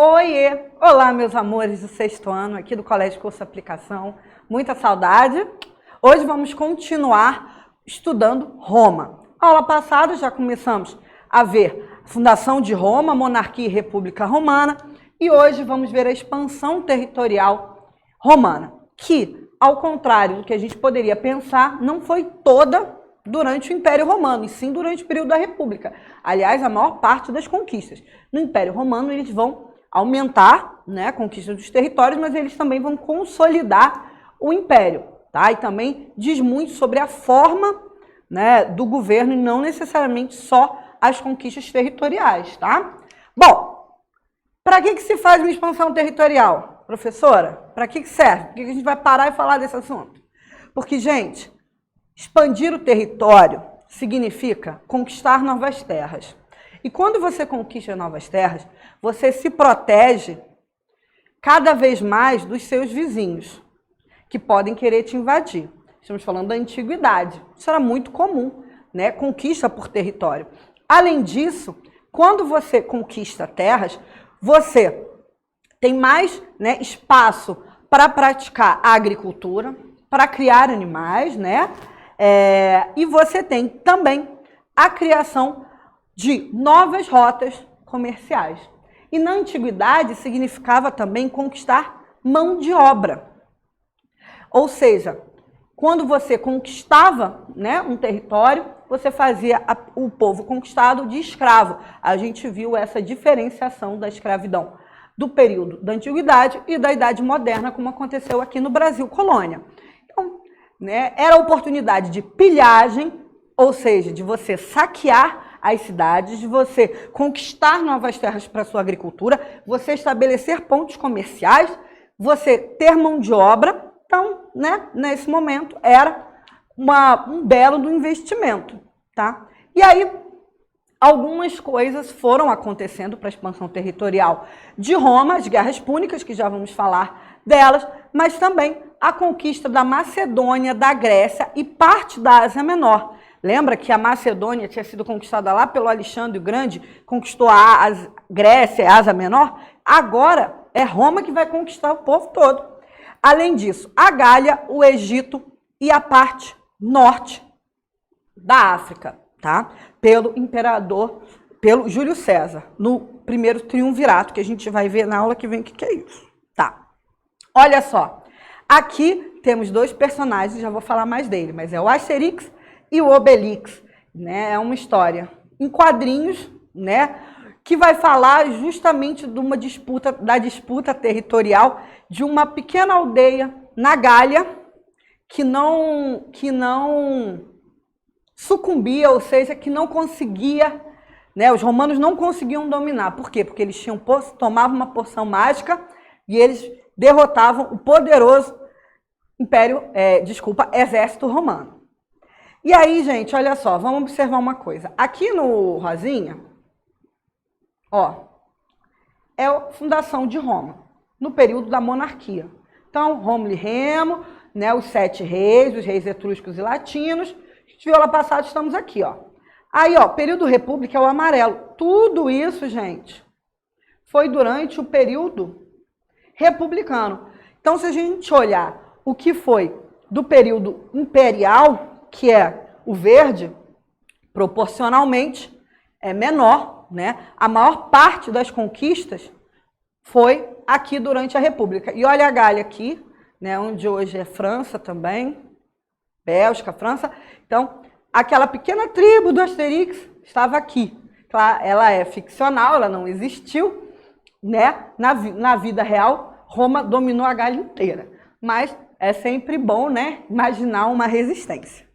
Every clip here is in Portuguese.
Oiê! Olá, meus amores do sexto ano, aqui do Colégio Curso Aplicação. Muita saudade. Hoje vamos continuar estudando Roma. Na aula passada já começamos a ver a fundação de Roma, monarquia e república romana. E hoje vamos ver a expansão territorial romana, que, ao contrário do que a gente poderia pensar, não foi toda durante o Império Romano, e sim durante o período da República. Aliás, a maior parte das conquistas. No Império Romano, eles vão aumentar, né, a conquista dos territórios, mas eles também vão consolidar o Império, tá? E também diz muito sobre a forma, né, do governo e não necessariamente só as conquistas territoriais, tá? Bom, para que se faz uma expansão territorial, professora? Para que serve? Por que a gente vai parar e falar desse assunto? Porque, gente, expandir o território significa conquistar novas terras. E quando você conquista novas terras, você se protege cada vez mais dos seus vizinhos, que podem querer te invadir. Estamos falando da antiguidade. Isso era muito comum, né? Conquista por território. Além disso, quando você conquista terras, você tem mais, né, espaço para praticar a agricultura, para criar animais, né? E você tem também a criação de novas rotas comerciais. E na antiguidade significava também conquistar mão de obra. Ou seja, quando você conquistava, né, um território, você fazia o povo conquistado de escravo. A gente viu essa diferenciação da escravidão do período da antiguidade e da Idade Moderna, como aconteceu aqui no Brasil, colônia. Então, né, era a oportunidade de pilhagem, ou seja, de você saquear as cidades, de você conquistar novas terras para a sua agricultura, você estabelecer pontos comerciais, você ter mão de obra. Então, né, nesse momento, era um belo investimento, tá? E aí, algumas coisas foram acontecendo para a expansão territorial de Roma, as guerras púnicas, que já vamos falar delas, mas também a conquista da Macedônia, da Grécia e parte da Ásia Menor. Lembra que a Macedônia tinha sido conquistada lá pelo Alexandre o Grande, conquistou a Grécia e a Ásia Menor? Agora é Roma que vai conquistar o povo todo. Além disso, a Gália, o Egito e a parte norte da África, tá? Pelo imperador, pelo Júlio César, no primeiro triunvirato, que a gente vai ver na aula que vem o que é isso. Tá. Olha só, aqui temos dois personagens, já vou falar mais dele, mas é o Asterix e o Obelix, né? É uma história em quadrinhos, né, que vai falar justamente de uma disputa, da disputa territorial de uma pequena aldeia na Gália que não sucumbia, ou seja, que não conseguia, né, os romanos não conseguiam dominar. Por quê? Porque eles tomavam uma poção mágica e eles derrotavam o poderoso exército romano. E aí, gente, olha só, vamos observar uma coisa. Aqui no rosinha, ó, é a fundação de Roma, no período da monarquia. Então, Rômulo e Remo, né, os 7 reis, os reis etruscos e latinos. A gente viu lá passado, estamos aqui, ó. Aí, ó, período república é o amarelo. Tudo isso, gente, foi durante o período republicano. Então, se a gente olhar o que foi do período imperial, que é o verde, proporcionalmente é menor, né? A maior parte das conquistas foi aqui durante a República. E olha a Gália aqui, né, onde hoje é França também, Bélgica, França. Então, aquela pequena tribo do Asterix estava aqui. Ela é ficcional, ela não existiu, né? Na vida real, Roma dominou a Gália inteira. Mas é sempre bom, né, imaginar uma resistência.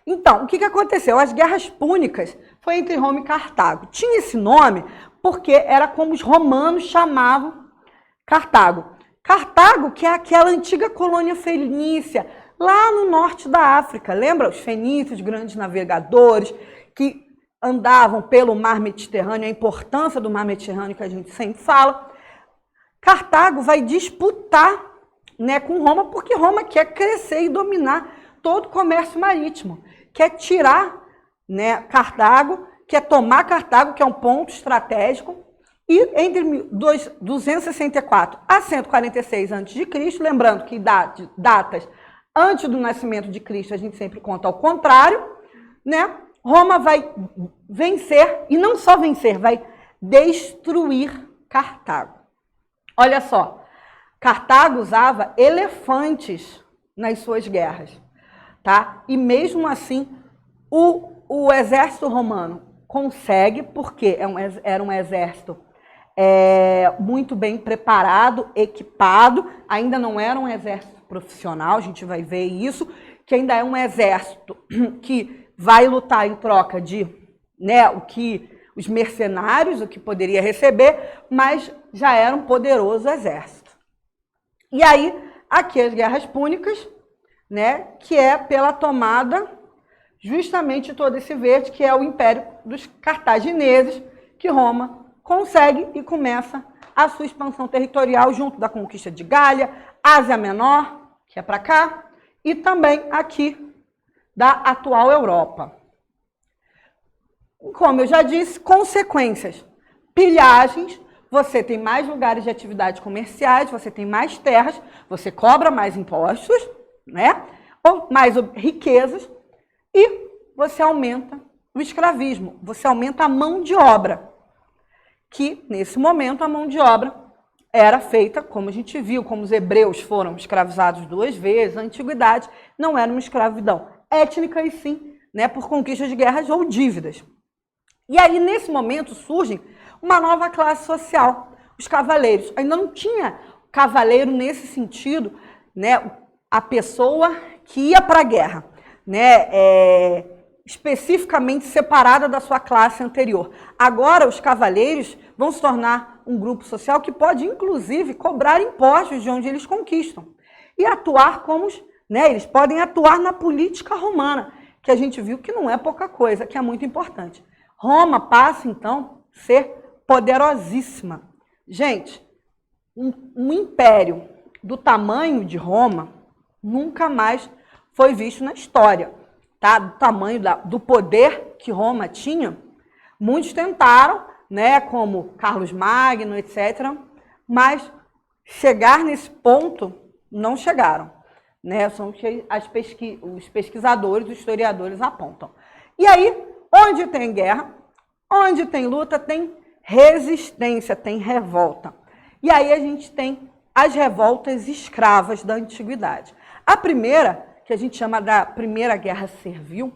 Então, o que aconteceu? As guerras púnicas foi entre Roma e Cartago. Tinha esse nome porque era como os romanos chamavam Cartago. Cartago, que é aquela antiga colônia fenícia, lá no norte da África. Lembra os fenícios, grandes navegadores, que andavam pelo mar Mediterrâneo, a importância do mar Mediterrâneo que a gente sempre fala. Cartago vai disputar, né, com Roma, porque Roma quer crescer e dominar todo o comércio marítimo. Quer tirar, né, Cartago, quer tomar Cartago, que é um ponto estratégico, E entre 264 a 146 a.C., lembrando que datas antes do nascimento de Cristo a gente sempre conta ao contrário, né? Roma vai vencer, e não só vencer, vai destruir Cartago. Olha só, Cartago usava elefantes nas suas guerras, tá? E mesmo assim, o exército romano consegue, porque era um exército muito bem preparado, equipado, ainda não era um exército profissional, a gente vai ver isso, que ainda é um exército que vai lutar em troca de, né, os mercenários, o que poderia receber, mas já era um poderoso exército. E aí, aqui as guerras púnicas, né, que é pela tomada justamente todo esse verde, que é o Império dos Cartagineses, que Roma consegue e começa a sua expansão territorial junto da conquista de Gália, Ásia Menor, que é para cá, e também aqui da atual Europa. Como eu já disse, consequências. Pilhagens, você tem mais lugares de atividades comerciais, você tem mais terras, você cobra mais impostos, né? Ou mais riquezas, e você aumenta o escravismo, você aumenta a mão de obra, que nesse momento a mão de obra era feita, como a gente viu, como os hebreus foram escravizados 2 vezes, a antiguidade não era uma escravidão étnica, e sim, né, por conquistas de guerras ou dívidas. E aí, nesse momento, surge uma nova classe social, os cavaleiros. Ainda não tinha cavaleiro nesse sentido, né, a pessoa que ia para a guerra, né, especificamente separada da sua classe anterior. Agora, os cavaleiros vão se tornar um grupo social que pode, inclusive, cobrar impostos de onde eles conquistam e atuar como, né, eles podem atuar na política romana, que a gente viu que não é pouca coisa, que é muito importante. Roma passa, então, a ser poderosíssima. Gente, um império do tamanho de Roma nunca mais foi visto na história, tá? Do tamanho do poder que Roma tinha. Muitos tentaram, né, como Carlos Magno, etc., mas chegar nesse ponto não chegaram, né? São o que os pesquisadores, os historiadores apontam. E aí, onde tem guerra, onde tem luta, tem resistência, tem revolta. E aí a gente tem as revoltas escravas da antiguidade. A primeira, que a gente chama da Primeira Guerra Servil,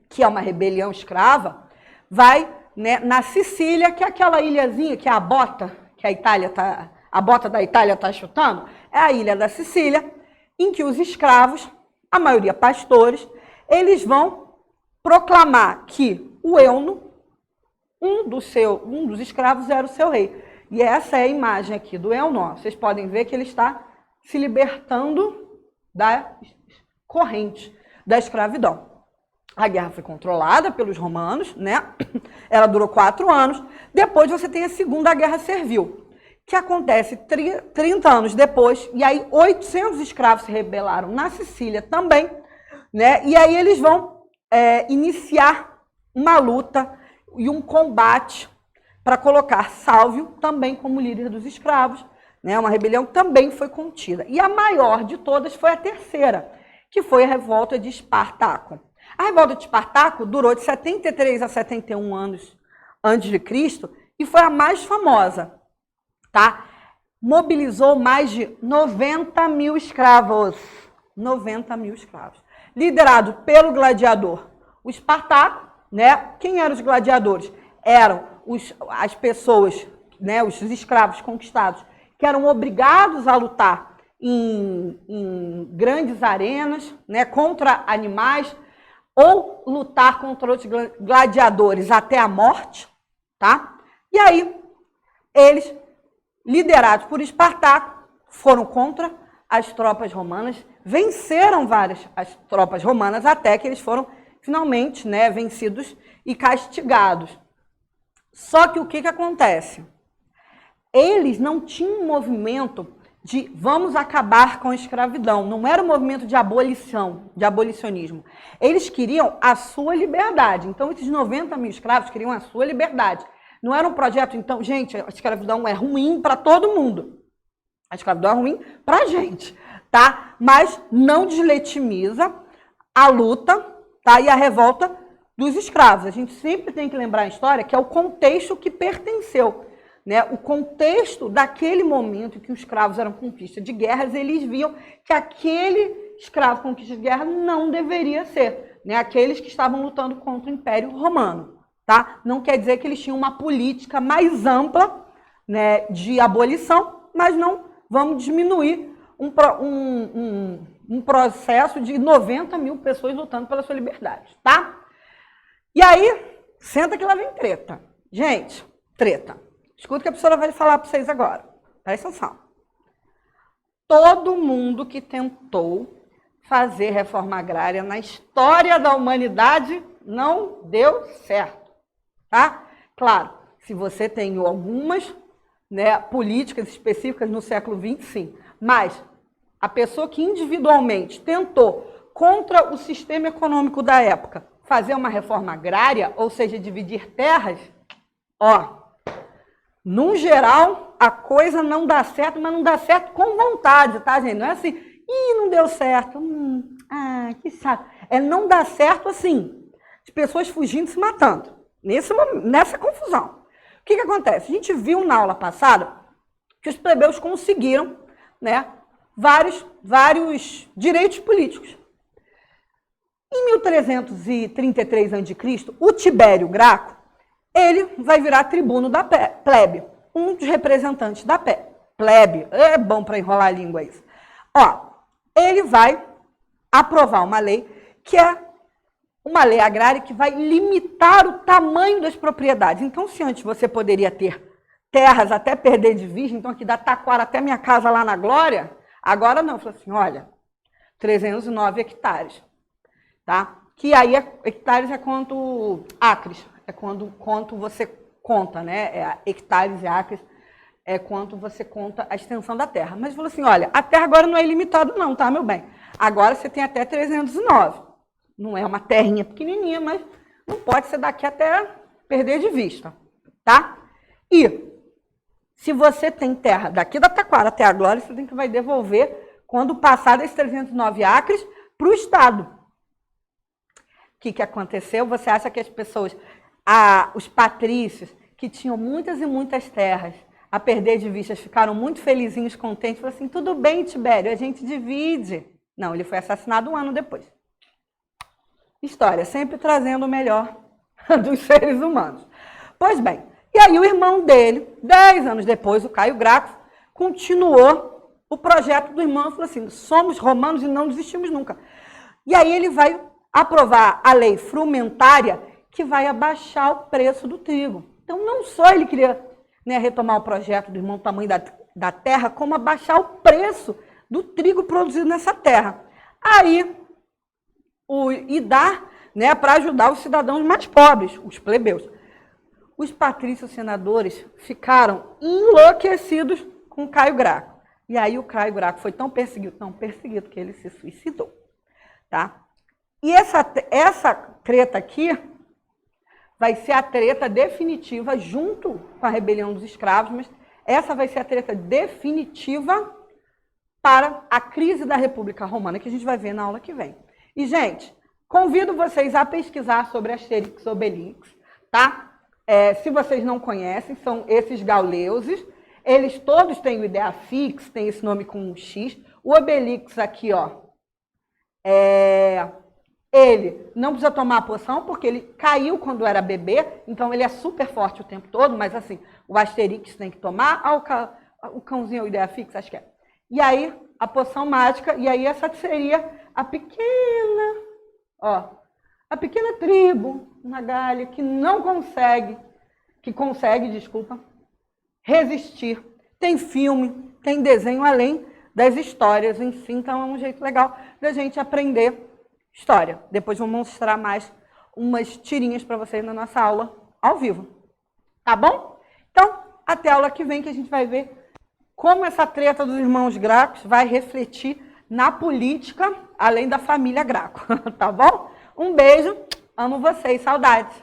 que é uma rebelião escrava, vai, né, na Sicília, que é aquela ilhazinha que é a bota, que a bota da Itália está chutando, é a ilha da Sicília, em que os escravos, a maioria pastores, eles vão proclamar que o euno, um dos escravos, era o seu rei. E essa é a imagem aqui do euno. Vocês podem ver que ele está se libertando da corrente da escravidão. A guerra foi controlada pelos romanos, né? Ela durou 4 anos. Depois você tem a Segunda Guerra Servil, que acontece 30 anos depois, e aí 800 escravos se rebelaram na Sicília também, né? E aí eles vão iniciar uma luta e um combate para colocar Sálvio também como líder dos escravos, né? Uma rebelião que também foi contida. E a maior de todas foi a terceira, que foi a revolta de Espartaco. A revolta de Espartaco durou de 73 a 71 anos antes de Cristo e foi a mais famosa, tá? Mobilizou mais de 90 mil escravos. 90 mil escravos. Liderado pelo gladiador, o Espartaco, né? Quem eram os gladiadores? Eram as pessoas, né, os escravos conquistados, que eram obrigados a lutar em grandes arenas, né, contra animais, ou lutar contra outros gladiadores até a morte, tá? E aí, eles, liderados por Espartaco, foram contra as tropas romanas, venceram as tropas romanas, até que eles foram finalmente, né, vencidos e castigados. Só que o que acontece? Eles não tinham um movimento de vamos acabar com a escravidão. Não era um movimento de abolição, de abolicionismo. Eles queriam a sua liberdade. Então, esses 90 mil escravos queriam a sua liberdade. Não era um projeto, então, gente, a escravidão é ruim para todo mundo. A escravidão é ruim para a gente, tá? Mas não deslegitimiza a luta, tá? E a revolta dos escravos. A gente sempre tem que lembrar a história que é o contexto que pertenceu, né? O contexto daquele momento em que os escravos eram conquista de guerras, eles viam que aquele escravo conquista de guerra não deveria ser, né? Aqueles que estavam lutando contra o Império Romano, tá? Não quer dizer que eles tinham uma política mais ampla, né, de abolição, mas não vamos diminuir um processo de 90 mil pessoas lutando pela sua liberdade, tá? E aí, senta que lá vem treta. Gente, treta. Escuta o que a professora vai falar para vocês agora. Presta atenção. Todo mundo que tentou fazer reforma agrária na história da humanidade não deu certo, tá? Claro, se você tem algumas, né, políticas específicas no século XX, sim. Mas a pessoa que individualmente tentou, contra o sistema econômico da época, fazer uma reforma agrária, ou seja, dividir terras, ó, no geral, a coisa não dá certo, mas não dá certo com vontade, tá, gente? Não é assim, ih, não deu certo, que chato. É não dar certo assim, de pessoas fugindo e se matando, nessa confusão. O que acontece? A gente viu na aula passada que os plebeus conseguiram, né, vários direitos políticos. Em 1333 a.C., o Tibério Graco, ele vai virar tribuno da plebe, um dos representantes da plebe. É bom para enrolar a língua isso. Ó, ele vai aprovar uma lei que é uma lei agrária que vai limitar o tamanho das propriedades. Então, se antes você poderia ter terras até perder de vista, então aqui da Taquara até minha casa lá na Glória, agora não. Falou assim, olha, 309 hectares, tá? Que aí hectares é quanto acres, é quanto você conta, né? Hectares e acres é quanto você conta a extensão da terra. Mas falou assim, olha, a terra agora não é ilimitada não, tá, meu bem? Agora você tem até 309. Não é uma terrinha pequenininha, mas não pode ser daqui até perder de vista, tá? E se você tem terra daqui da Taquara até a Glória, você tem que vai devolver quando passar desses 309 acres para o Estado. O que aconteceu? Você acha que as pessoas, os patrícios, que tinham muitas e muitas terras a perder de vista, ficaram muito felizinhos, contentes, falaram assim, tudo bem, Tibério, a gente divide. Não, ele foi assassinado um ano depois. História, sempre trazendo o melhor dos seres humanos. Pois bem, e aí o irmão dele, 10 anos depois, o Caio Graco, continuou o projeto do irmão e falou assim, somos romanos e não desistimos nunca. E aí ele vai aprovar a lei frumentária que vai abaixar o preço do trigo. Então não só ele queria, né, retomar o projeto do irmão do tamanho da terra, como abaixar o preço do trigo produzido nessa terra. Aí, e dar, né, para ajudar os cidadãos mais pobres, os plebeus. Os patrícios senadores ficaram enlouquecidos com Caio Graco. E aí o Caio Graco foi tão perseguido que ele se suicidou. Tá? E essa treta aqui vai ser a treta definitiva junto com a rebelião dos escravos, mas essa vai ser a treta definitiva para a crise da República Romana, que a gente vai ver na aula que vem. E, gente, convido vocês a pesquisar sobre Asterix e Obelix, tá? Se vocês não conhecem, são esses gauleuses. Eles todos têm o Ideafix, tem esse nome com um X. O Obelix aqui, ó, ele não precisa tomar a poção, porque ele caiu quando era bebê, então ele é super forte o tempo todo, mas assim, o Asterix tem que tomar. O cãozinho, o Ideafix, acho que é. E aí, a poção mágica, e aí essa seria a pequena tribo na Gália que consegue, resistir. Tem filme, tem desenho, além das histórias em si, então é um jeito legal da gente aprender história. Depois vou mostrar mais umas tirinhas para vocês na nossa aula ao vivo. Tá bom? Então, até a aula que vem que a gente vai ver como essa treta dos irmãos Gracos vai refletir na política, além da família Graco. Tá bom? Um beijo, amo vocês, saudades.